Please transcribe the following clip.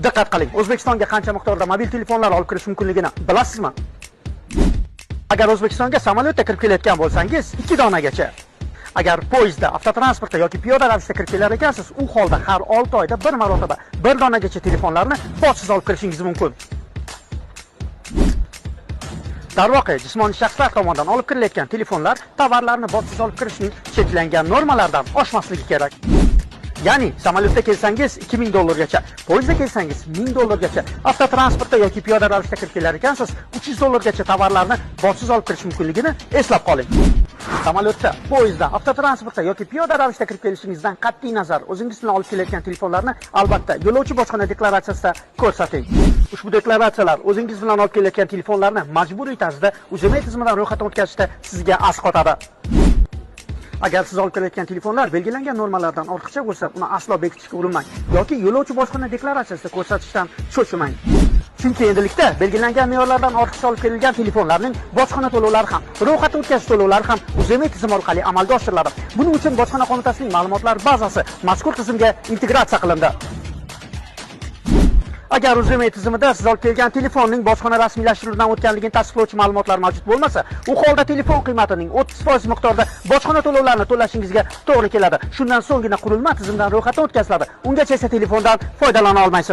Diqqat qiling, O'zbekistonga qancha miqdorda mobil telefonlar olib kirish mumkinligini bilasizmi? Agar O'zbekistonga samolyotda kirib kelayotgan bo'lsangiz, 2 donagacha. Agar poyezdda, avtotransportda yoki piyoda ravishda kirib kelar ekansiz, u holda har 6 oyda bir marotaba 1 donagacha telefonlarni bojsiz olib kirishingiz mumkin. Darvoqe, jismoniy shaxslar tomonidan olib kirilayotgan telefonlar tovarlarni bojsiz olib kirishning cheklangan normalardan oshmasligi kerak. Ya'ni samolyotda kelsangiz $2000gacha, poyezdda kelsangiz $1000gacha, avtotransportda yoki piyoda ravishda kirib kelar ekansiz, $300gacha tovarlarni bojsiz olib kirish mumkinligini eslab qoling. Samolyotda, poyezdda, avtotransportda yoki piyoda ravishda kirib kelishingizdan qat'iy nazar, o'zingiz bilan olib kelayotgan telefonlarni albatta yo'lovchi bojxona deklaratsiyasida ko'rsating. Ushbu deklaratsiyalar o'zingiz bilan olib kelayotgan telefonlarni majburiy tarzda UZM tizimidan ro'yxatdan o'tkazishda sizga asqotadi. Agar siz olib kelayotgan telefonlar belgilangan normalardan ortiqcha bo'lsa, uni aslo bekitishga urinmang yoki yo'lovchi bojxona deklaratsiyasida ko'rsatishdan cho'chimang. Chunki endilikda belgilangan me'yorlardan ortiqcha olib kelingan telefonlarning bojxona to'lovlari ham, ro'yxatdan o'tkazish to'lovlari ham UZM tizimi orqali amalga oshiriladi. Buning uchun bojxona qo'mitasining ma'lumotlar bazasi mazkur tizimga integratsiya qilindi. Agar UZM tizimida siz olib kelgan telefonning bojxona rasmiylashtiruvdan o'tganligini tasdiqlovchi ma'lumotlar mavjud bo'lmasa, u holda telefon qiymatining 30% miqdorida bojxona to'lovlarini to'lashingizga to'g'ri keladi. Shundan so'nggina qurilma tizimdan ro'yxatdan o'tkaziladi. Ungacha esa telefondan foydalana olmaysiz.